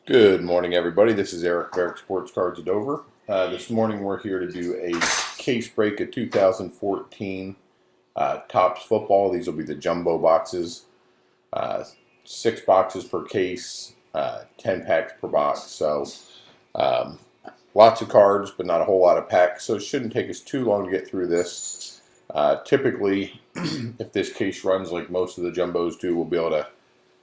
Good morning, everybody. This is Eric of Eric Sports Cards of Dover. This morning we're here to do a case break of 2014 Topps football. These will be the jumbo boxes, 6 boxes per case, 10 packs per box. So lots of cards, but not a whole lot of packs. So it shouldn't take us too long to get through this. Typically, if this case runs like most of the jumbos do, we'll be able to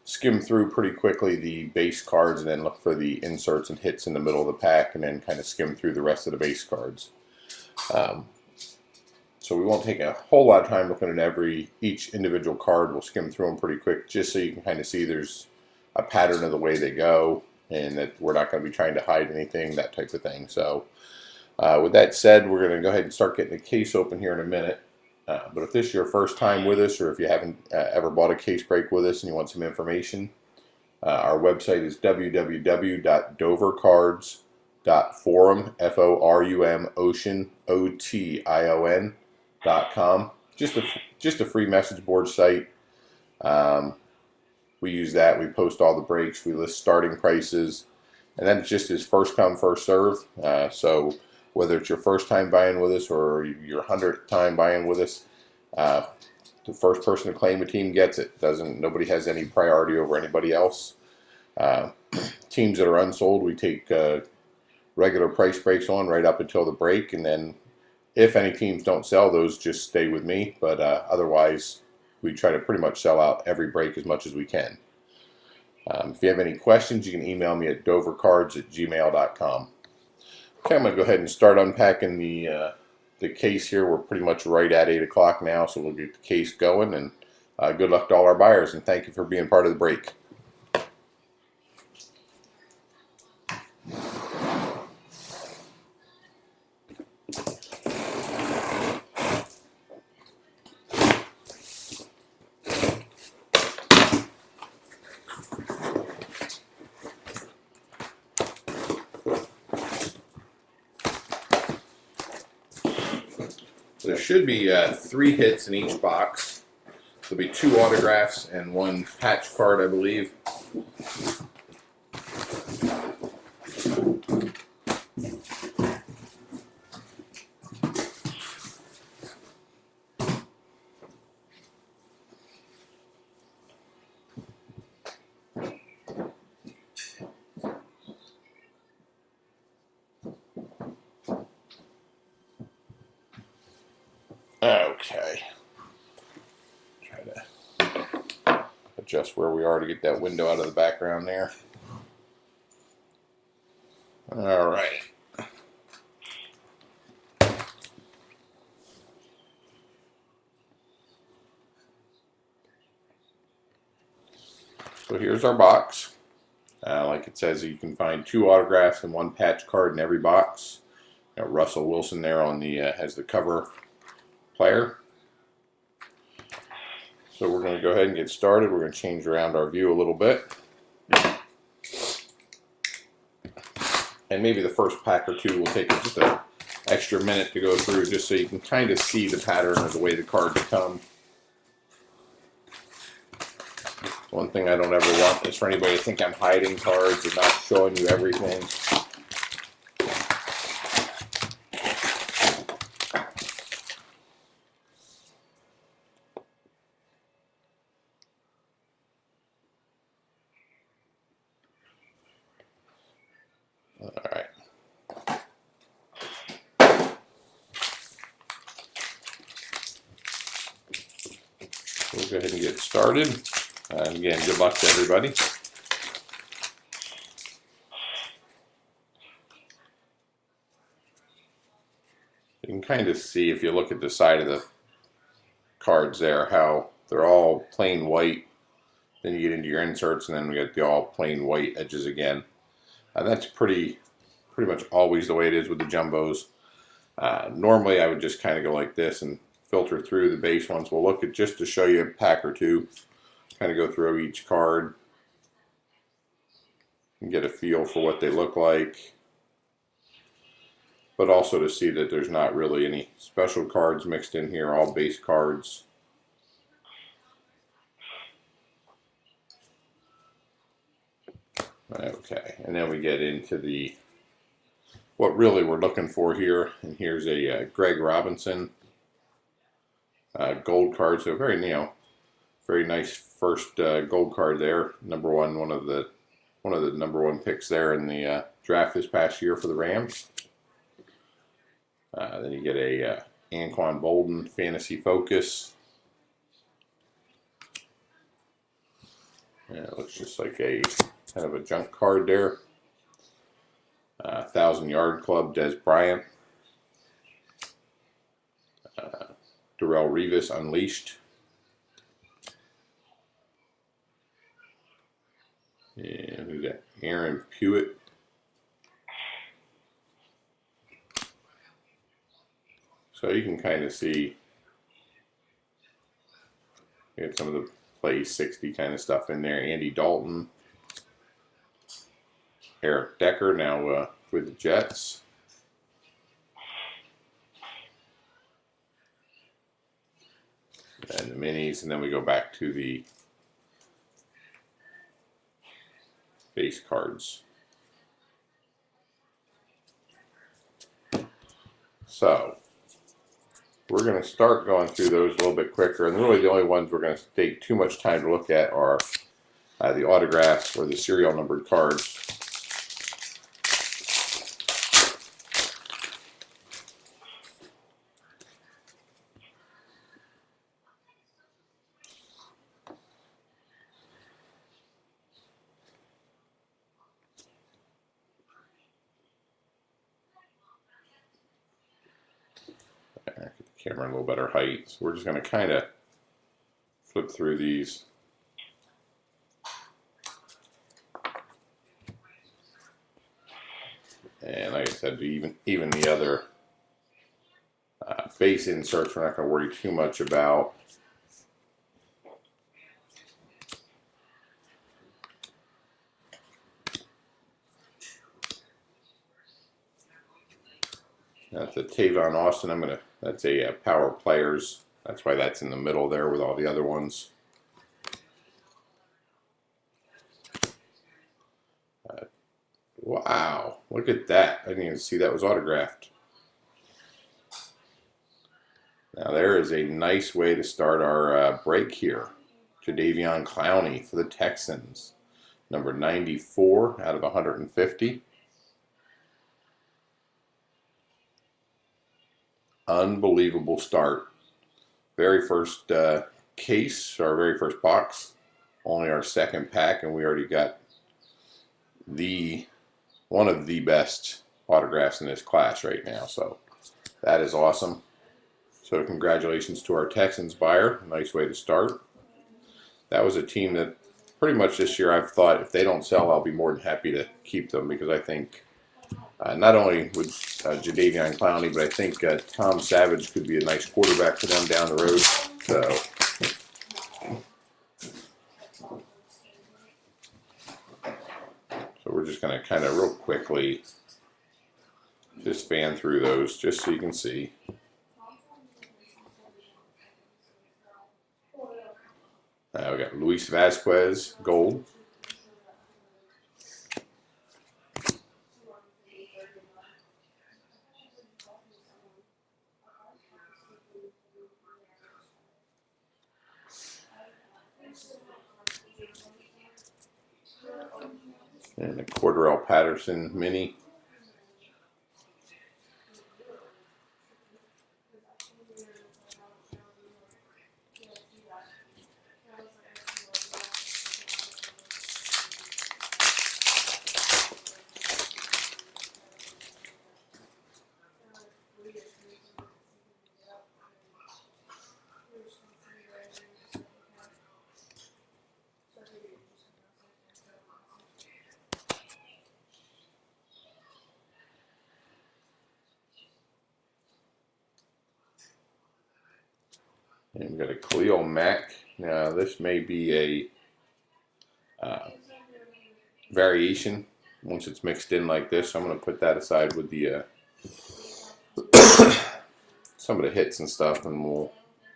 skim through pretty quickly the base cards and then look for the inserts and hits in the middle of the pack and then kind of skim through the rest of the base cards. So we won't take a whole lot of time looking at each individual card. We'll skim through them pretty quick just so you can kind of see there's a pattern of the way they go and that we're not going to be trying to hide anything, that type of thing. So with that said, we're going to go ahead and start getting the case open here in a minute. But if this is your first time with us, or if you haven't ever bought a case break with us and you want some information, our website is www.dovercards.forum, F-O-R-U-M, ocean, O-T-I-O-N.com. Just a free message board site. We use that. We post all the breaks. We list starting prices. And then it's just as first come, first serve. So whether it's your first time buying with us or your 100th time buying with us, the first person to claim a team gets it. Nobody has any priority over anybody else. Teams that are unsold, we take regular price breaks on right up until the break, and then if any teams don't sell, those just stay with me. But otherwise, we try to pretty much sell out every break as much as we can. If you have any questions, you can email me at dovercards@gmail.com. Okay, I'm going to go ahead and start unpacking the case here. We're pretty much right at 8 o'clock now, so we'll get the case going. And good luck to all our buyers, and thank you for being part of the break. There should be 3 hits in each box. There'll be 2 autographs and 1 patch card, I believe. Okay. Try to adjust where we are to get that window out of the background there. All right. So here's our box. Like it says, you can find 2 autographs and 1 patch card in every box. Got Russell Wilson there on the as the cover player. So we're going to go ahead and get started. We're going to change around our view a little bit. And maybe the first pack or 2 will take just an extra minute to go through just so you can kind of see the pattern of the way the cards come. One thing I don't ever want is for anybody to think I'm hiding cards and not showing you everything. All right. We'll go ahead and get started. And again, good luck to everybody. You can kind of see if you look at the side of the cards there how they're all plain white. Then you get into your inserts and then we get the all plain white edges again. That's pretty much always the way it is with the jumbos. Normally I would just kind of go like this and filter through the base ones. We'll look at just to show you a pack or 2. Kind of go through each card and get a feel for what they look like. But also to see that there's not really any special cards mixed in here, all base cards. Okay, and then we get into the what really we're looking for here, and here's a Greg Robinson gold card. So very very nice first gold card there. Number one, one of the number one picks there in the draft this past year for the Rams. Then you get a Anquan Boldin Fantasy Focus. Yeah, it looks just like a kind of a junk card there. 1,000-yard club, Des Bryant. Darrelle Revis Unleashed. And who's that? Aaron Pewitt. So you can kind of see you get some of the play 60 kind of stuff in there. Andy Dalton. Eric Decker now with the Jets. And the minis, and then we go back to the base cards. So we're going to start going through those a little bit quicker, and really the only ones we're going to take too much time to look at are the autographs or the serial numbered cards. Get the camera a little better height. So we're just going to kind of flip through these. And like I said, even the other base inserts, we're not going to worry too much about. That's a Tavon Austin. That's a Power Players. That's why that's in the middle there with all the other ones. Wow, look at that. I didn't even see that was autographed. Now there is a nice way to start our break here. Jadeveon Clowney for the Texans. Number 94 out of 150. Unbelievable start. Very first case, our very first box. Only our second pack, and we already got one of the best autographs in this class right now. So that is awesome. So congratulations to our Texans buyer. Nice way to start. That was a team that pretty much this year I've thought if they don't sell, I'll be more than happy to keep them, because I think not only with Jadeveon Clowney, but I think Tom Savage could be a nice quarterback for them down the road. So we're just going to kind of real quickly just fan through those just so you can see. We got Luis Vasquez, gold. And a Cordarrelle Patterson mini. And we've got a Khalil Mack. Now this may be a variation once it's mixed in like this. So I'm going to put that aside with the some of the hits and stuff, and we'll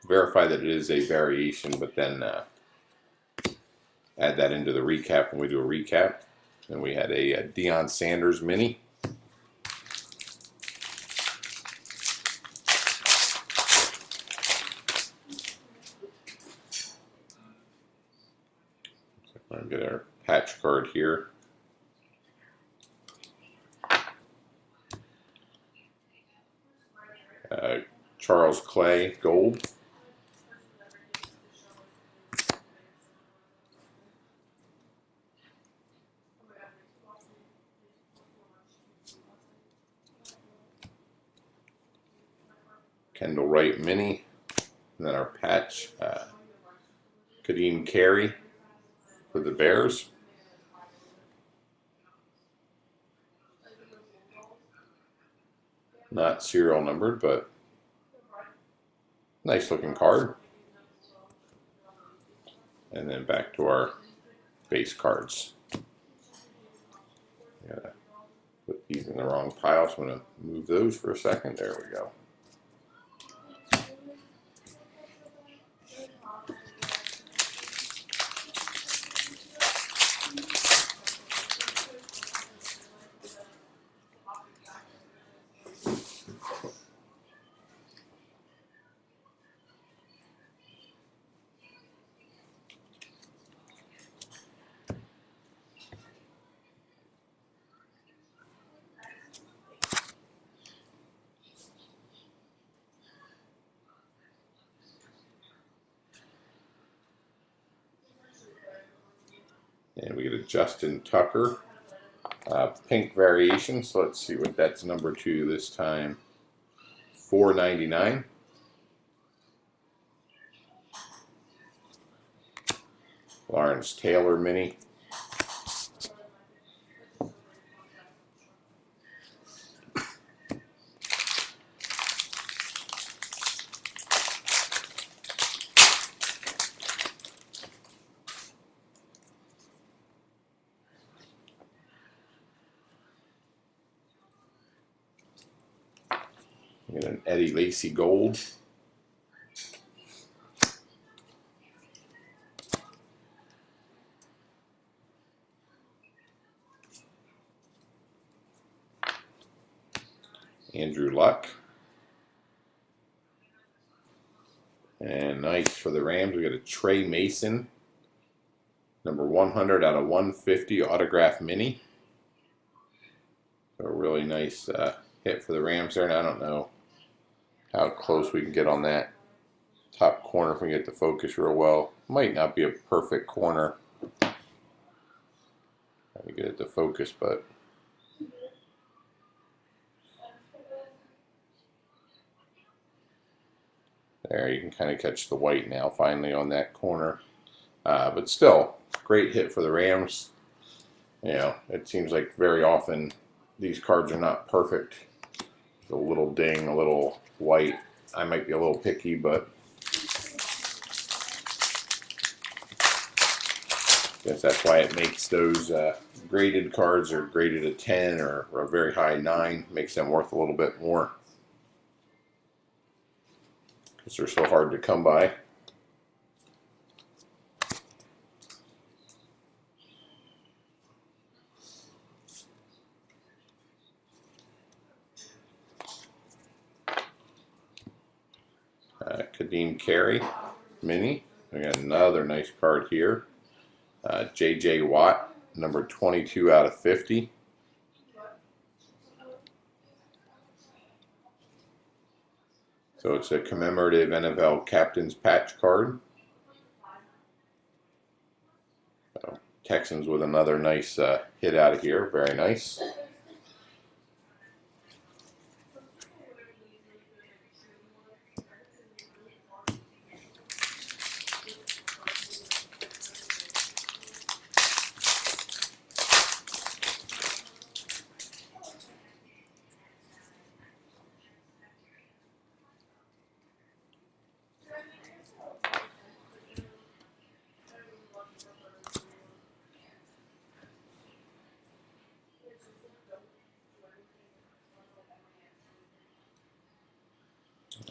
verify that it is a variation, but then add that into the recap when we do a recap. And we had a Deion Sanders mini. I'm going to get our patch card here. Charles Clay gold. Kendall Wright mini. And then our patch, Kadeem Carey for the Bears. Not serial numbered, but nice looking card. And then back to our base cards. Gotta put these in the wrong pile, so I'm going to move those for a second. There we go. And we get a Justin Tucker pink variation. So let's see what that's number 2 this time. $4.99. Lawrence Taylor mini. Get an Eddie Lacy gold. Andrew Luck. And nice for the Rams, we got a Trey Mason, number 100 out of 150 autograph mini. So a really nice hit for the Rams there, and I don't know how close we can get on that top corner if we get the focus real well. Might not be a perfect corner. Trying to get it to focus, but there, you can kind of catch the white now finally on that corner. But still, great hit for the Rams. You know, it seems like very often these cards are not perfect. There's a little ding, a little white. I might be a little picky, but I guess that's why it makes those graded cards or graded a 10 or a very high 9, makes them worth a little bit more. Because they're so hard to come by. Kadeem Carey mini. We got another nice card here. J.J. Watt, number 22 out of 50. So it's a commemorative NFL Captain's Patch card. So Texans with another nice hit out of here. Very nice.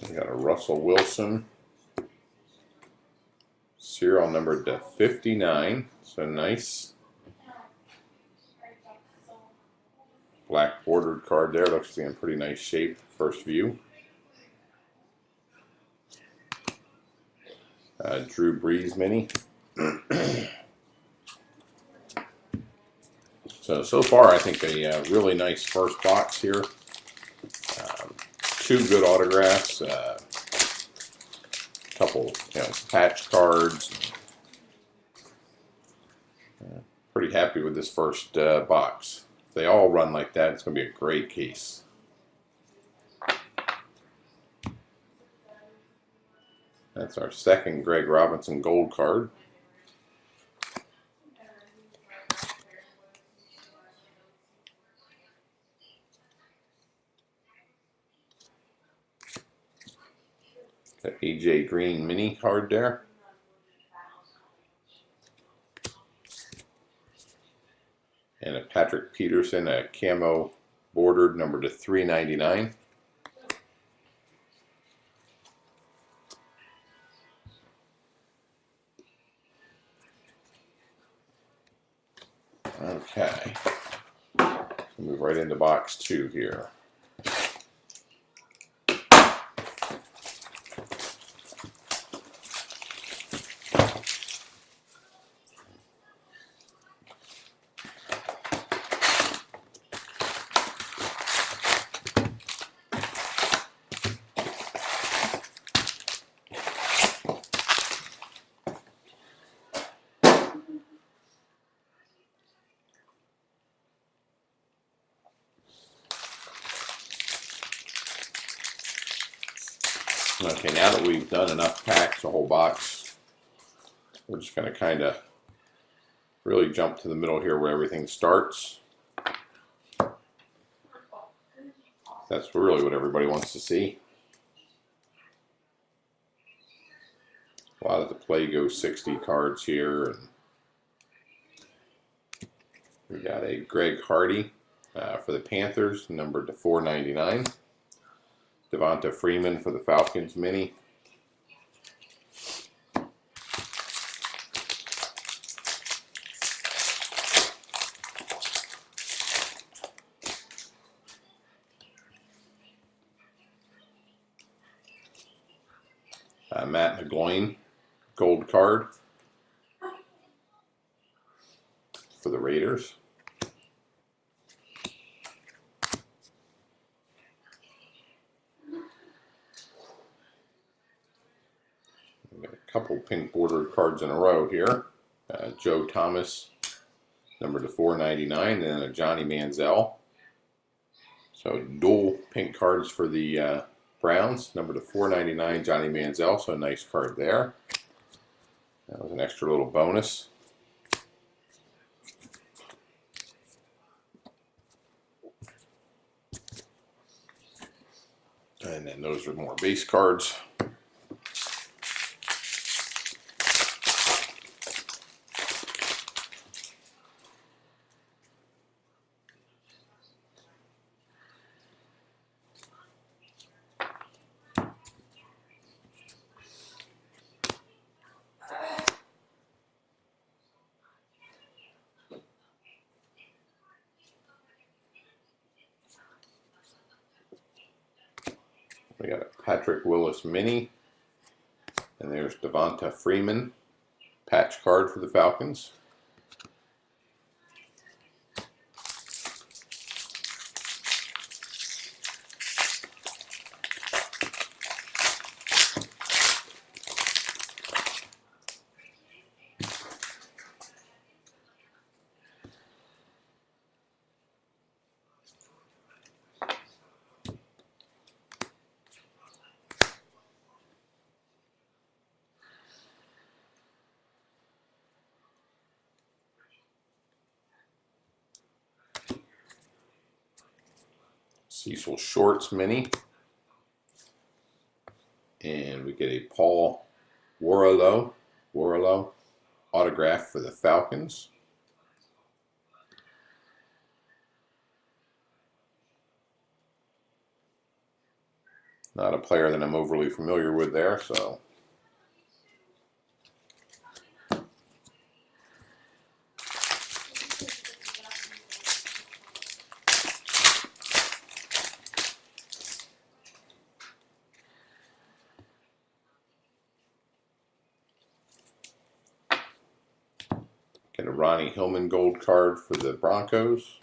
We got a Russell Wilson, serial numbered to 59, so nice. black bordered card there. Looks to be in pretty nice shape, first view. Drew Brees mini. So far, I think a really nice first box here. 2 good autographs, couple patch cards. Pretty happy with this first box. If they all run like that, it's going to be a great case. That's our second Greg Robinson gold card. Got AJ Green mini card there. And a Patrick Peterson, a camo bordered number to 399. Okay. Move right into box 2 here. Okay, now that we've done enough packs, a whole box, we're just going to kind of really jump to the middle here where everything starts. That's really what everybody wants to see. A lot of the Plago 60 cards here. And we got a Greg Hardy for the Panthers, numbered to 499. Devonta Freeman for the Falcons mini. Matt McGloin gold card for the Raiders. We got a couple pink bordered cards in a row here. Joe Thomas, number to 499, and a Johnny Manziel. So dual pink cards for the Browns, number to 499, Johnny Manziel. So a nice card there. That was an extra little bonus. And then those are more base cards. We got a Patrick Willis mini, and there's Devonta Freeman, patch card for the Falcons. Cecil Shorts mini. And we get a Paul Warrilow autograph for the Falcons. Not a player that I'm overly familiar with there, so. Get a Ronnie Hillman gold card for the Broncos.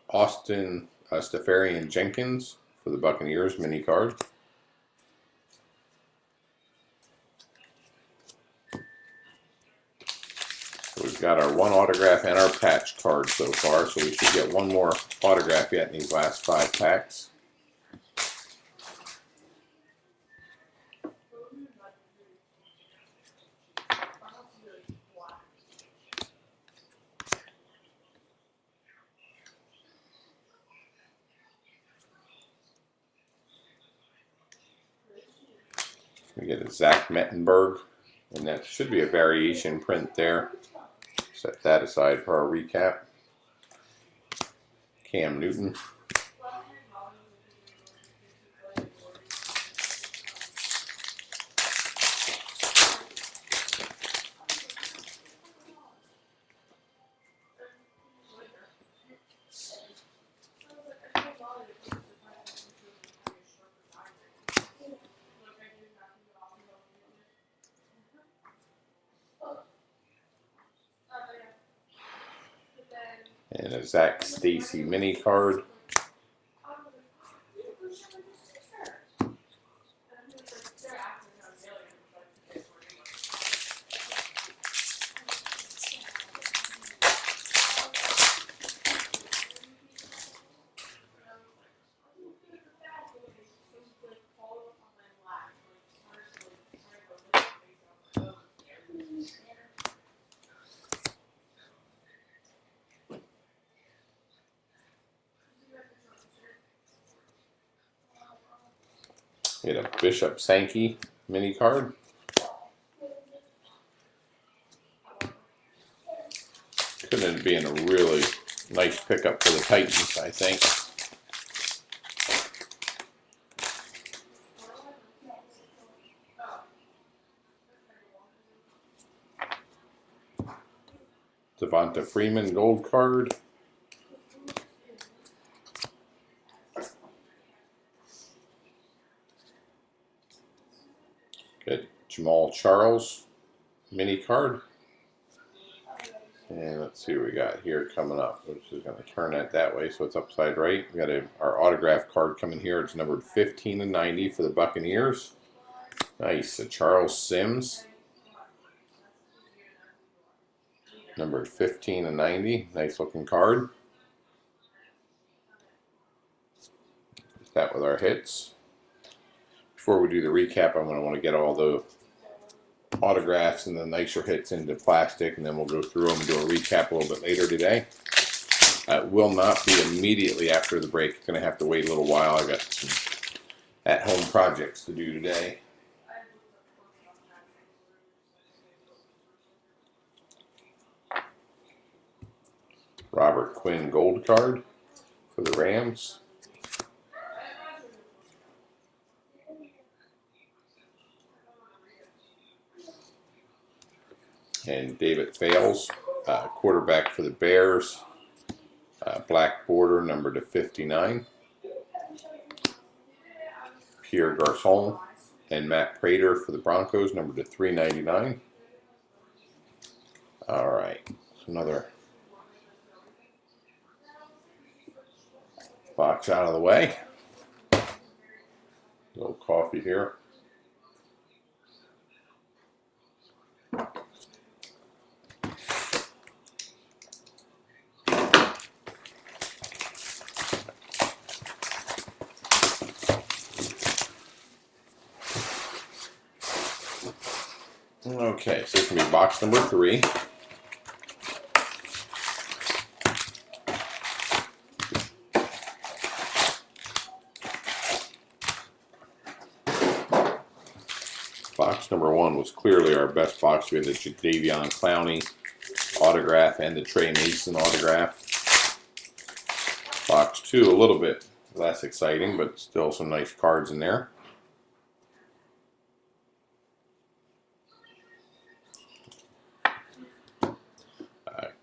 Austin Stefarian Jenkins for the Buccaneers mini card. We've got our one autograph and our patch card so far, so we should get one more autograph yet in these last 5 packs. We get a Zach Mettenberg, and that should be a variation print there. Set that aside for our recap. Cam Newton. And a Zach Stacy mini card. Get a Bishop Sankey mini card. Could end up being a really nice pickup for the Titans, I think. Devonta Freeman gold card. Good. Jamal Charles mini card. And let's see what we got here coming up. We're just going to turn that way so it's upside right. We got our autograph card coming here. It's numbered 15/90 for the Buccaneers. Nice. A Charles Sims. Numbered 15/90. Nice looking card. That with our hits. Before we do the recap, I'm going to want to get all the autographs and the nicer hits into plastic, and then we'll go through them and do a recap a little bit later today. It will not be immediately after the break. It's going to have to wait a little while. I got some at-home projects to do today. Robert Quinn gold card for the Rams. And David Fales, quarterback for the Bears. Black border, numbered to 59. Pierre Garçon and Matt Prater for the Broncos, numbered to 399. All right, another box out of the way. A little coffee here. Okay, so this will be box number 3. Box number 1 was clearly our best box. We had the Jadeveon Clowney autograph and the Trey Mason autograph. Box 2, a little bit less exciting, but still some nice cards in there.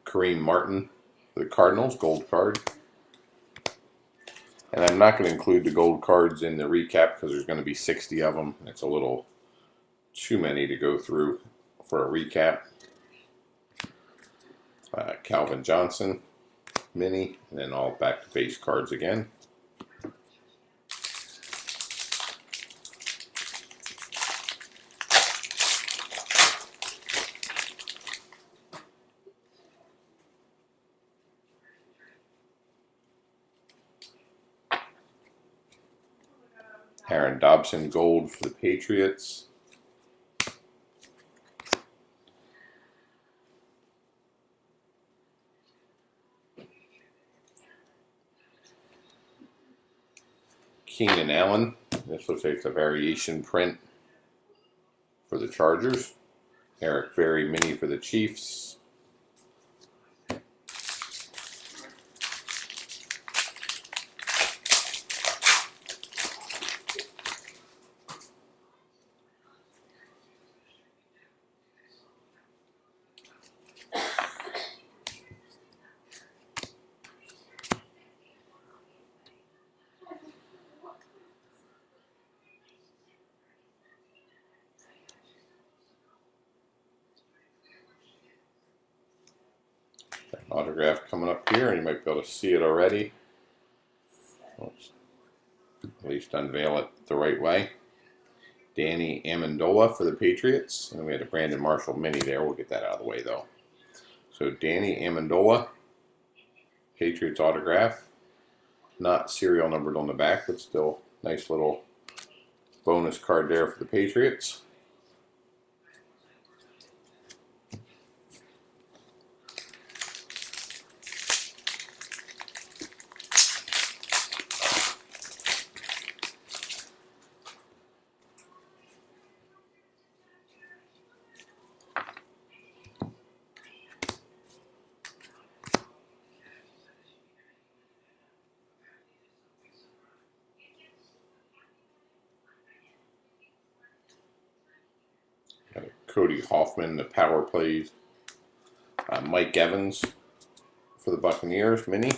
Kareem Martin for the Cardinals, gold card. And I'm not going to include the gold cards in the recap because there's going to be 60 of them. It's a little too many to go through for a recap. Calvin Johnson mini, and then all back to base cards again. Aaron Dobson gold for the Patriots. Keenan Allen. This looks like it's a variation print for the Chargers. Eric Berry mini for the Chiefs. Autograph coming up here, and you might be able to see it already. Let's at least unveil it the right way. Danny Amendola for the Patriots. And we had a Brandon Marshall mini there. We'll get that out of the way, though. So Danny Amendola, Patriots autograph. Not serial numbered on the back, but still nice little bonus card there for the Patriots. Got Cody Hoffman, the power plays. Mike Evans for the Buccaneers mini.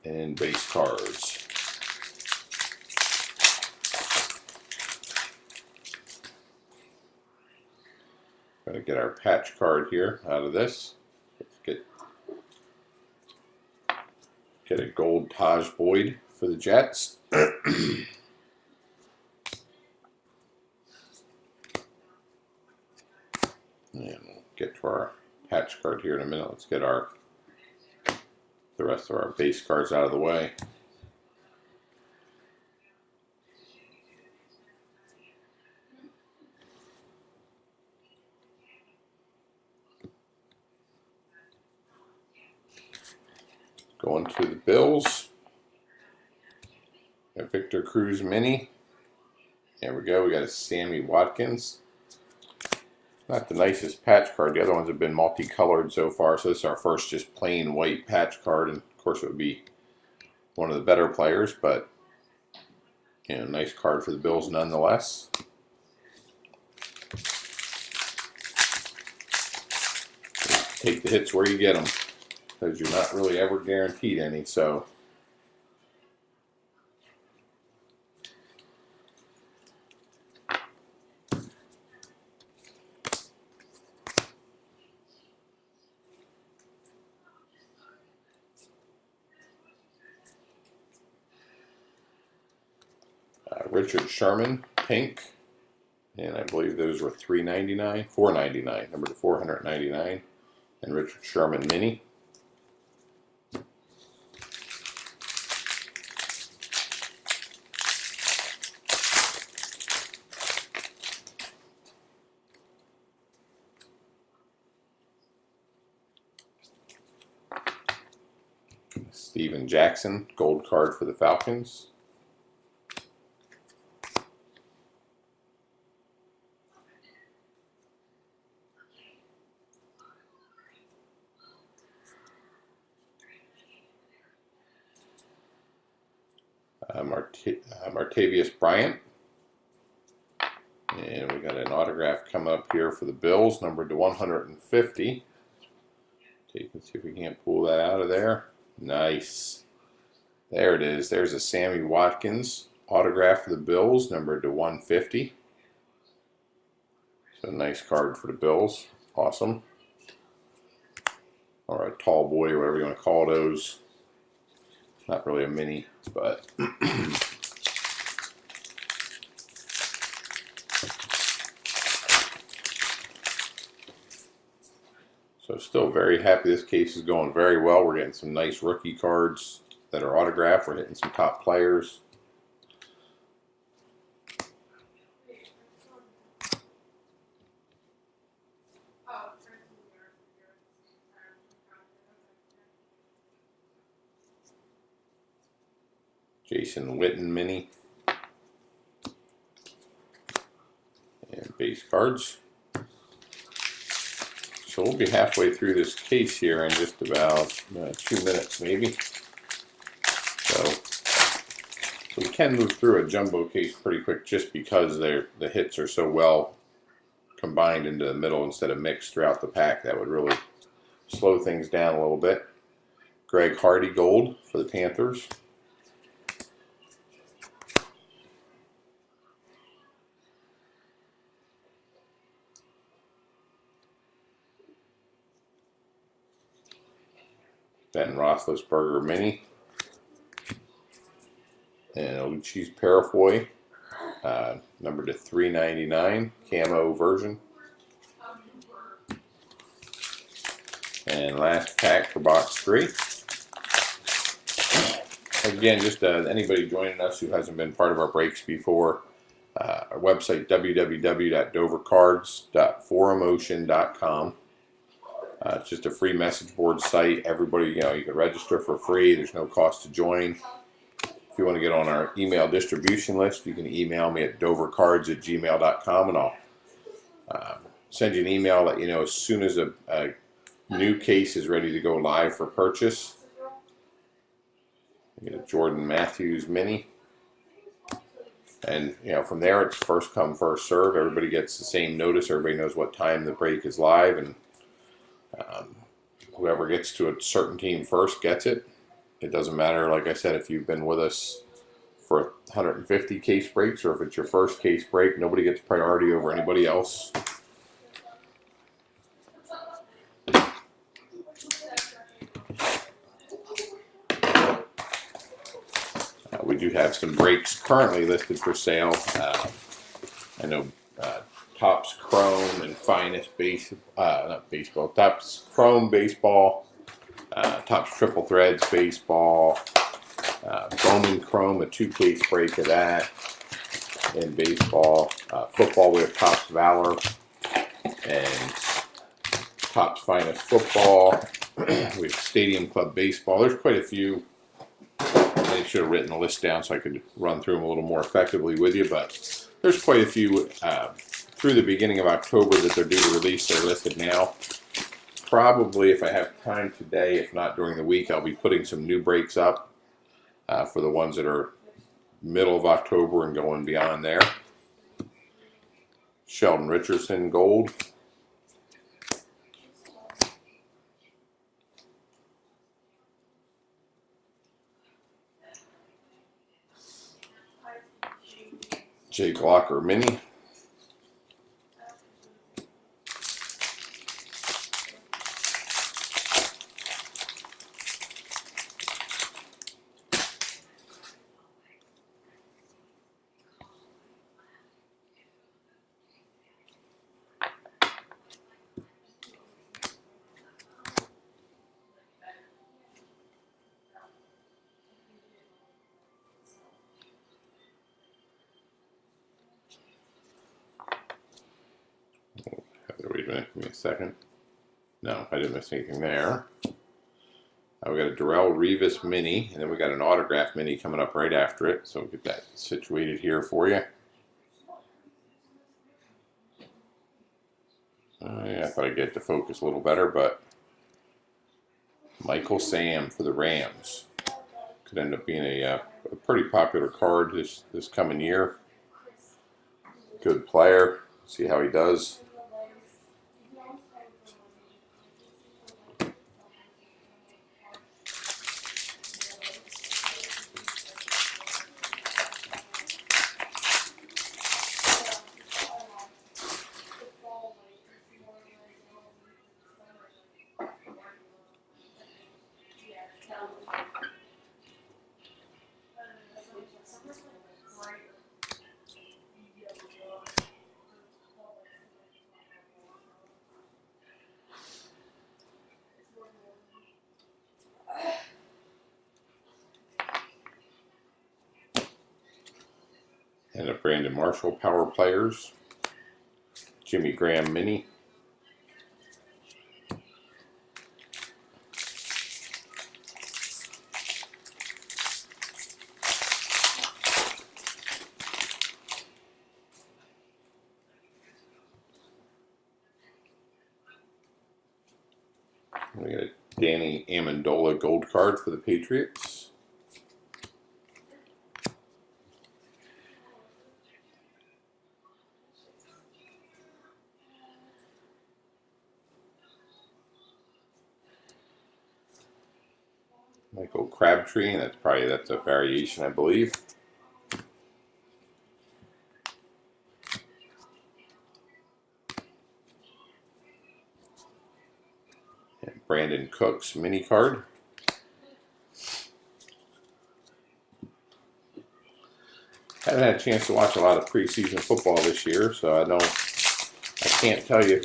And base cards. Going to get our patch card here out of this. Let's get a gold Taj Boyd for the Jets. And we'll get to our patch card here in a minute. Let's get the rest of our base cards out of the way. Going to the Bills. A Victor Cruz mini. There we go. We got a Sammy Watkins. Not the nicest patch card. The other ones have been multicolored so far, so this is our first just plain white patch card. And of course, it would be one of the better players, but you know, nice card for the Bills nonetheless. Take the hits where you get them, because you're not really ever guaranteed any. So. Richard Sherman, pink, and I believe those were $3.99, $4.99, number to 499, and Richard Sherman mini. Steven Jackson, gold card for the Falcons. Martavius Bryant. And we got an autograph coming up here for the Bills, numbered to 150. Let's see if we can't pull that out of there. Nice. There it is. There's a Sammy Watkins autograph for the Bills, numbered to 150. So nice card for the Bills. Awesome. Or a tall boy, or whatever you want to call those. Not really a mini, but so still very happy this case is going very well. We're getting some nice rookie cards that are autographed. We're hitting some top players. Jason Witten mini. And base cards. So we'll be halfway through this case here in just about 2 minutes maybe. So we can move through a jumbo case pretty quick just because the hits are so well combined into the middle instead of mixed throughout the pack. That would really slow things down a little bit. Greg Hardy gold for the Panthers. Ben Roethlisberger mini. And Luis Purifoy, numbered to 399, camo version. And last pack for box 3. Again, just anybody joining us who hasn't been part of our breaks before, our website, www.dovercards.forumocean.com. It's just a free message board site. Everybody, you can register for free. There's no cost to join. If you want to get on our email distribution list, you can email me at dovercards@gmail.com, and I'll send you an email, let you know as soon as a new case is ready to go live for purchase. You get a Jordan Matthews mini. And, from there, it's first come, first serve. Everybody gets the same notice. Everybody knows what time the break is live, and whoever gets to a certain team first gets it. It doesn't matter, like I said, if you've been with us for 150 case breaks or if it's your first case break, nobody gets priority over anybody else. We do have some breaks currently listed for sale. I know Topps Chrome and Finest Topps Chrome Baseball, Topps Triple Threads Baseball, Bowman Chrome, a 2-case break of that in baseball. Football, we have Topps Valor and Topps Finest Football. We have Stadium Club Baseball. There's quite a few. I should have written the list down so I could run through them a little more effectively with you, but there's quite a few through the beginning of October that they're due to release. They're listed now. Probably, if I have time today, if not during the week, I'll be putting some new breaks up for the ones that are middle of October and going beyond there. Sheldon Richardson gold. Jake Locker mini. Wait a minute, give me a second. No, I didn't miss anything there. We got a Darrelle Revis mini, and then we got an autograph mini coming up right after it. So we'll get that situated here for you. Yeah, I thought I'd get to focus a little better, but Michael Sam for the Rams could end up being a pretty popular card this coming year. Good player. See how he does. And a Brandon Marshall Power Players. Jimmy Graham Mini. We got a Danny Amendola gold card for the Patriots. Michael Crabtree, and that's a variation, I believe. And Brandon Cooks mini card. Haven't had a chance to watch a lot of preseason football this year, so I can't tell you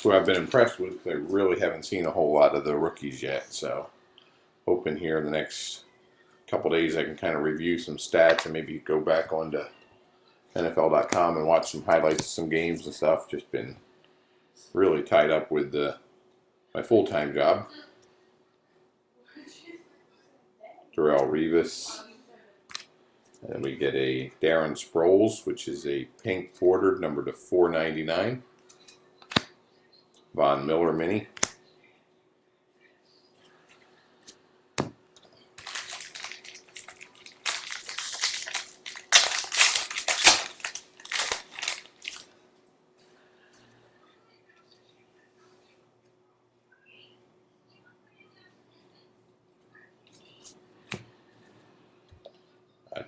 who I've been impressed with. I really haven't seen a whole lot of the rookies yet, so hoping here in the next couple days I can kind of review some stats and maybe go back onto NFL.com and watch some highlights of some games and stuff. Just been really tied up with my full-time job. Darrelle Revis. And then we get a Darren Sproles, which is a pink bordered number to 499. Von Miller mini.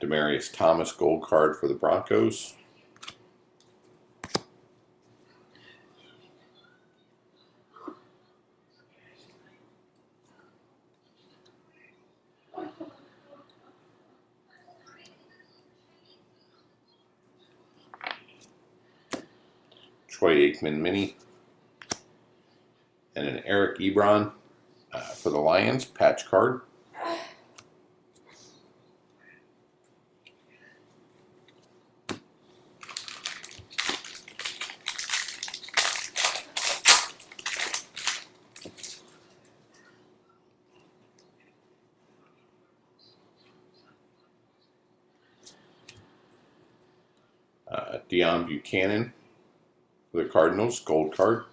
Demaryius Thomas gold card for the Broncos. Troy Aikman mini. And an Eric Ebron for the Lions patch card. Deion Buchanan for the Cardinals, gold card.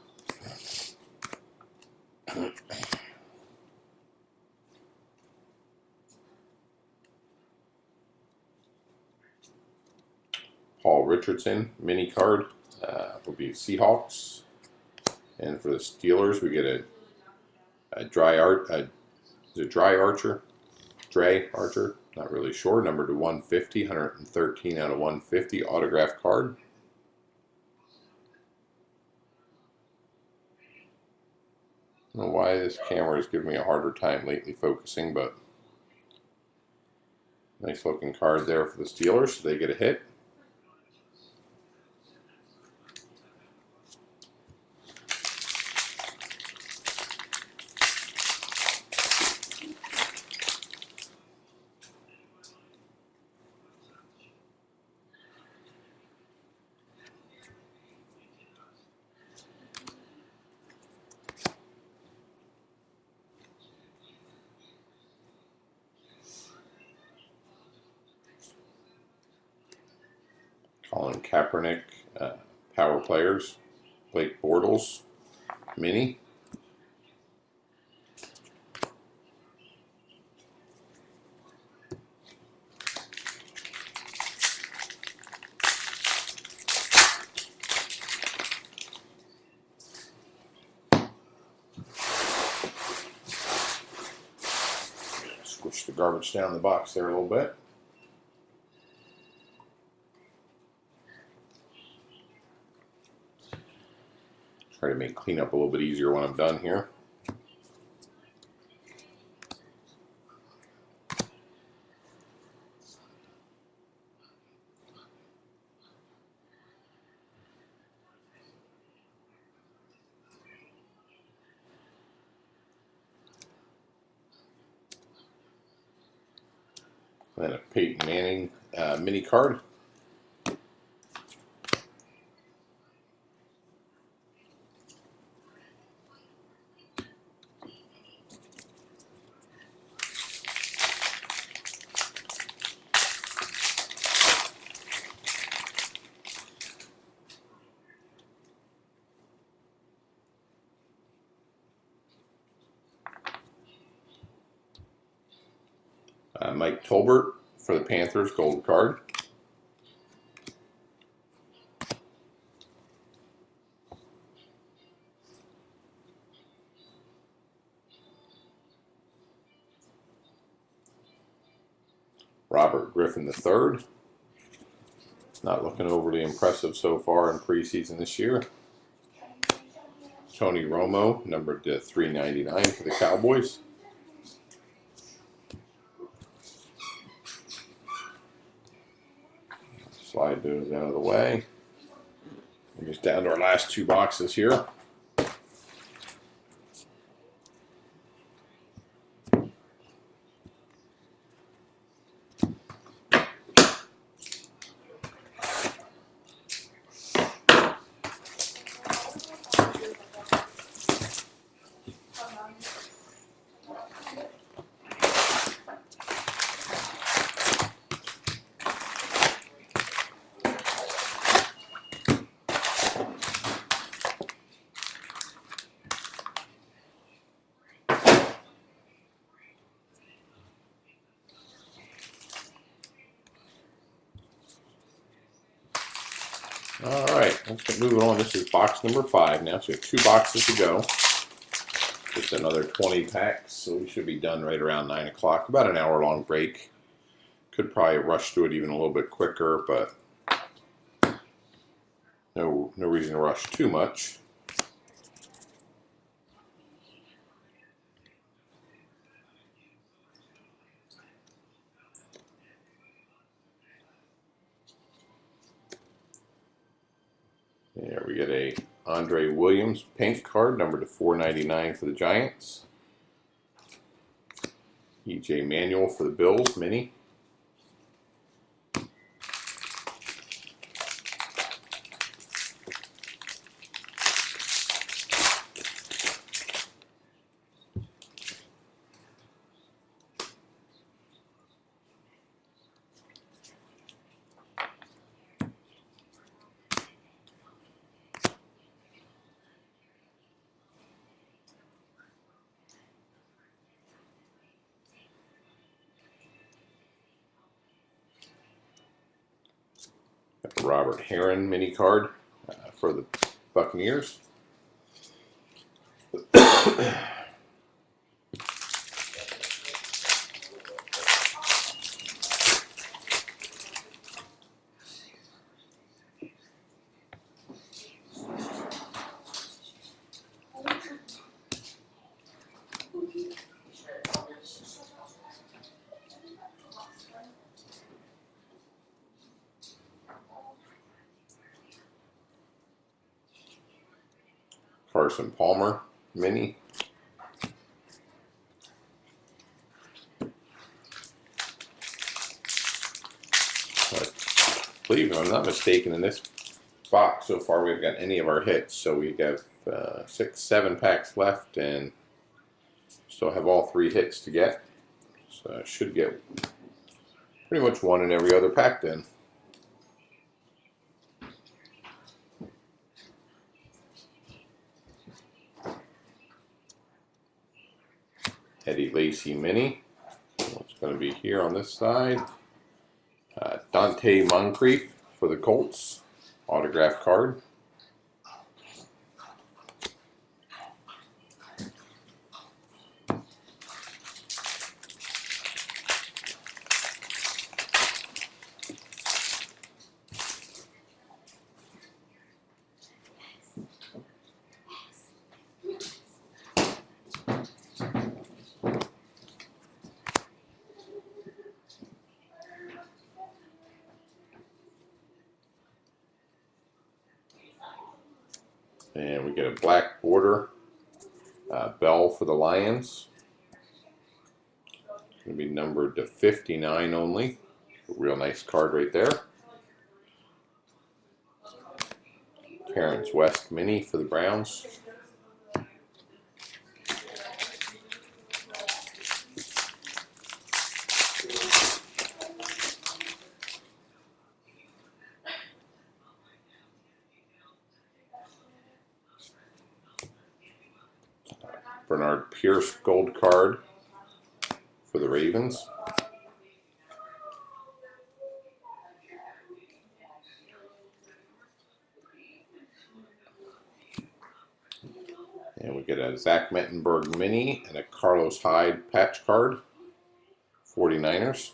Paul Richardson mini card will be Seahawks. And for the Steelers, we get a Dre Archer, not really sure, number to 150, 113 out of 150 autograph card. I don't know why this camera is giving me a harder time lately focusing, but nice looking card there for the Steelers, so they get a hit. Colin Kaepernick, Power Players, Blake Bortles, mini. Squish the garbage down the box there a little bit. Try to make cleanup a little bit easier when I'm done here. And then a Peyton Manning mini card. Mike Tolbert for the Panthers, gold card. Robert Griffin III. Not looking overly impressive so far in preseason this year. Tony Romo, numbered to 399 for the Cowboys. Slide those out of the way. We're just down to our last two boxes here. All right, let's get moving on. This is box number 5 now, so we have 2 boxes to go. Just another 20 packs, so we should be done right around 9 o'clock. About an hour-long break. Could probably rush through it even a little bit quicker, but no reason to rush too much. There we get a Andre Williams pink card, numbered to 499 for the Giants. E.J. Manuel for the Bills, mini. Got the Robert Herron mini card for the Buccaneers. Carson Palmer mini. I believe, if I'm not mistaken, in this box so far we've got any of our hits, so we have 6, 7 packs left and still have all 3 hits to get. So I should get pretty much one in every other pack then. Eddie Lacy mini. What's going to be here on this side? Dante Moncrief for the Colts, autograph card. And we get a black border bell for the Lions. It's going to be numbered to 59 only. A real nice card right there. Terrence West mini for the Browns. Bernard Pierce gold card for the Ravens. get a Zach Mettenberg mini and a Carlos Hyde patch card, 49ers.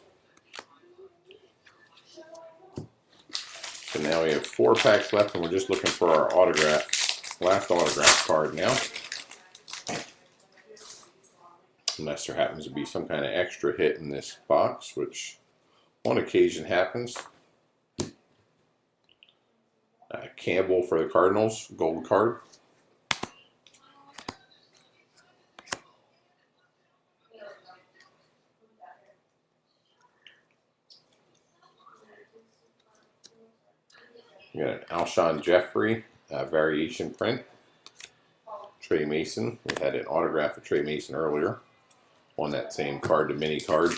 So now we have 4 packs left, and we're just looking for our last autograph card now. Unless there happens to be some kind of extra hit in this box, which on occasion happens. Campbell for the Cardinals, gold card. We got an Alshon Jeffrey variation print. Trey Mason. We had an autograph of Trey Mason earlier on that same card, the mini card.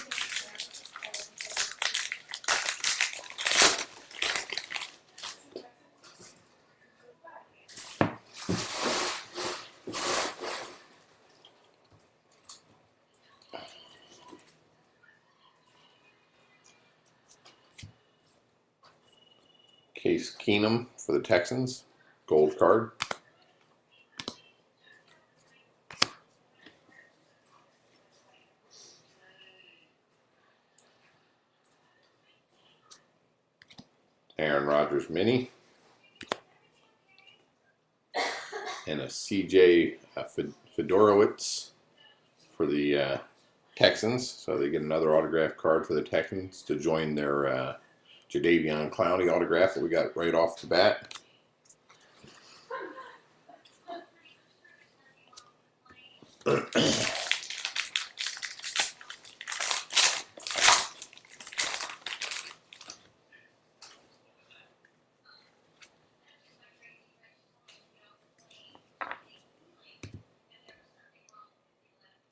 Case Keenum for the Texans, gold card. Aaron Rodgers mini. And a CJ Fedorowicz for the Texans. So they get another autograph card for the Texans to join their Jadeveon Clowney autograph that we got right off the bat.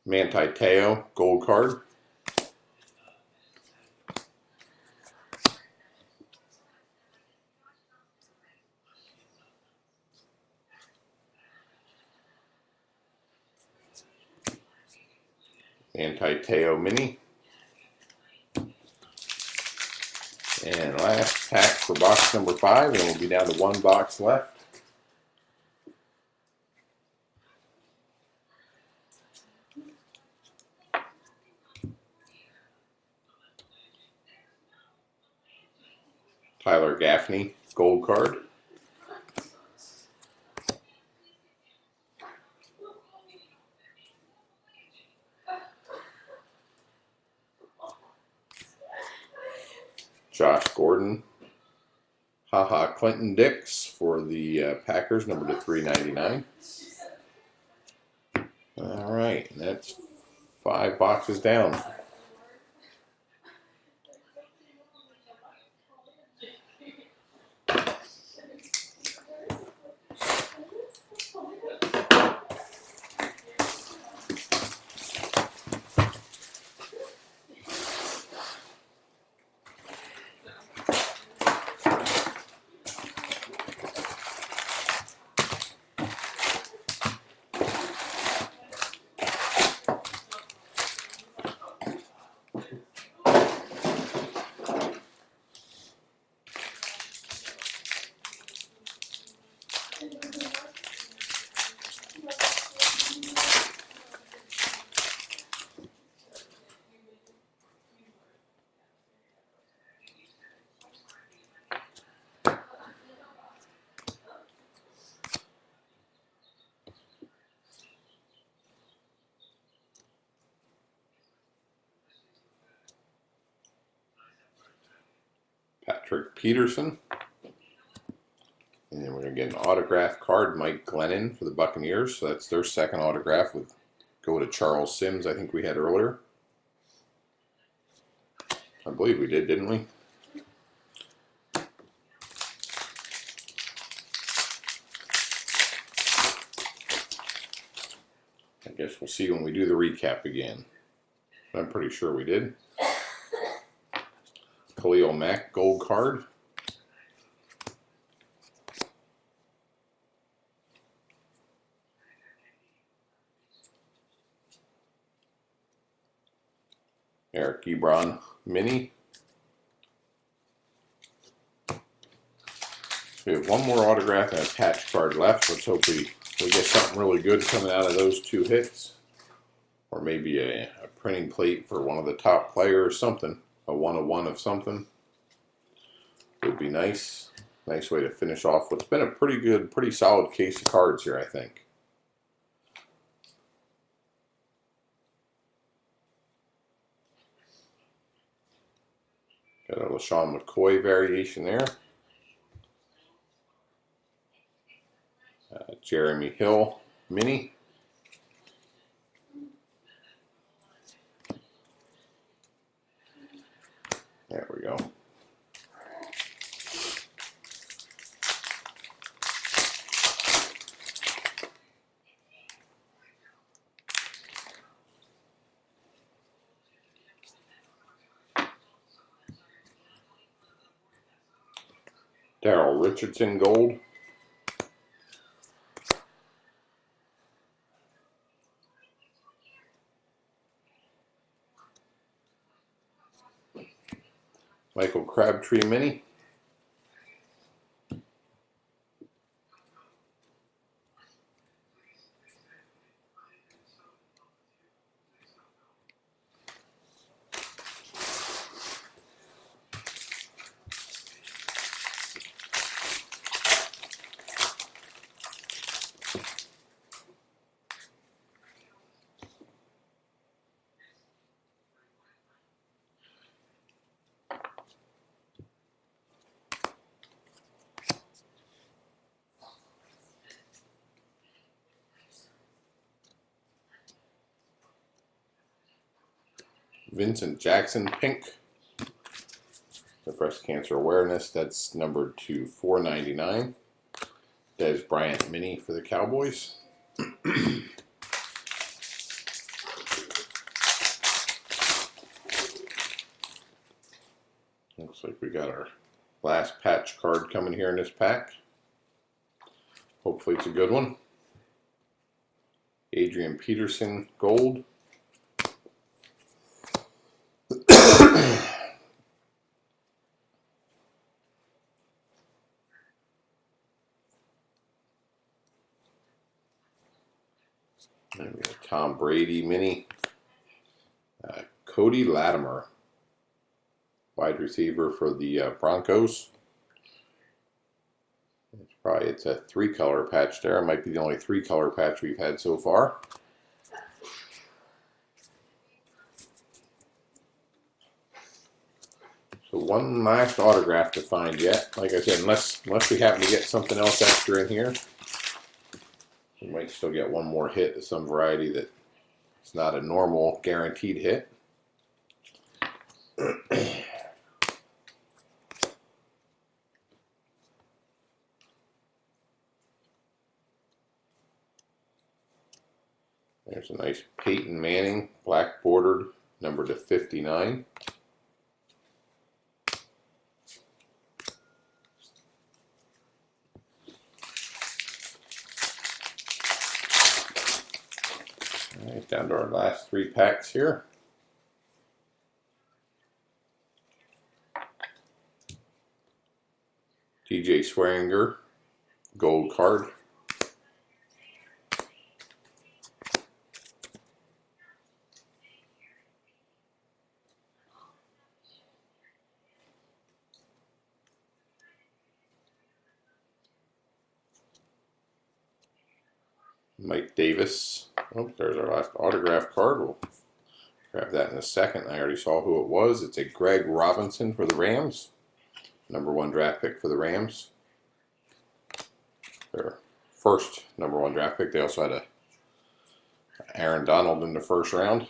Manti Te'o, gold card. Manti Te'o mini. And last pack for box number 5, and we'll be down to 1 box left. Tyler Gaffney, gold card. Josh Gordon. Clinton Dix for the Packers, number to 399. All right, that's 5 boxes down. Patrick Peterson. And then we're going to get an autograph card, Mike Glennon for the Buccaneers. So that's their second autograph. We'll go to Charles Sims, I think we had earlier. I believe we did, didn't we? I guess we'll see when we do the recap again. I'm pretty sure we did. Khalil Mack, gold card. Eric Ebron, mini. So we have one more autograph and a patch card left. Let's hope we we get something really good coming out of those 2 hits. Or maybe a printing plate for one of the top players, something. A 1/1 of something. Would be nice. Nice way to finish off what's been a pretty good, pretty solid case of cards here, I think. Got a LeSean McCoy variation there. Jeremy Hill mini. There we go. Daryl Richardson gold. Michael Crabtree mini. Vincent Jackson pink. The breast cancer awareness, that's numbered to 499. Des Bryant mini for the Cowboys. Looks like we got our last patch card coming here in this pack. Hopefully it's a good one. Adrian Peterson gold. And we got Tom Brady mini. Cody Latimer, wide receiver for the Broncos. It's a 3-color patch there. It might be the only 3-color patch we've had so far. So one last autograph to find yet. Like I said, unless we happen to get something else extra in here, we might still get one more hit of some variety that it's not a normal guaranteed hit. There's a nice Peyton Manning, black bordered, numbered to 59. All right, down to our last 3 packs here. DJ Swearinger, gold card. Mike Davis. Oh, there's our last autograph card. We'll grab that in a second. I already saw who it was. It's a Greg Robinson for the Rams. #1 draft pick for the Rams. Their first #1 draft pick. They also had a Aaron Donald in the first round.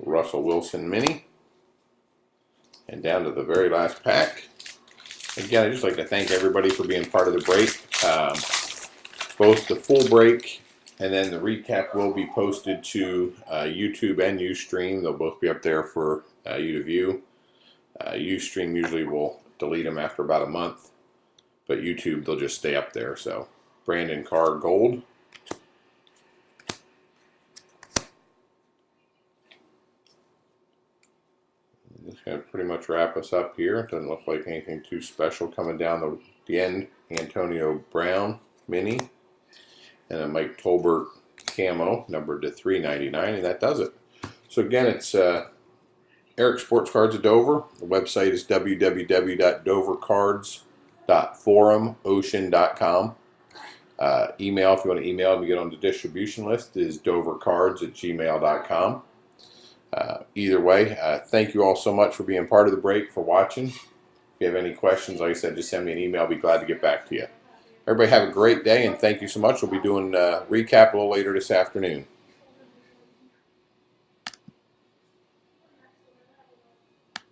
Russell Wilson mini. And down to the very last pack. Again, I'd just like to thank everybody for being part of the break. Both the full break And then the recap will be posted to YouTube and Ustream. They'll both be up there for you to view. Ustream usually will delete them after about a month, but YouTube, they'll just stay up there. So Brandon Carr Gold. Just going to pretty much wrap us up here. Doesn't look like anything too special coming down the end. Antonio Brown Mini. And a Mike Tolbert Camo, numbered to $3.99, and that does it. So again, it's Eric Sports Cards of Dover. The website is www.dovercards.forumocean.com. Email, if you want to email me, get on the distribution list, is dovercards@gmail.com. Either way, thank you all so much for being part of the break, for watching. If you have any questions, like I said, just send me an email. I'll be glad to get back to you. Everybody have a great day, and thank you so much. We'll be doing a recap a little later this afternoon.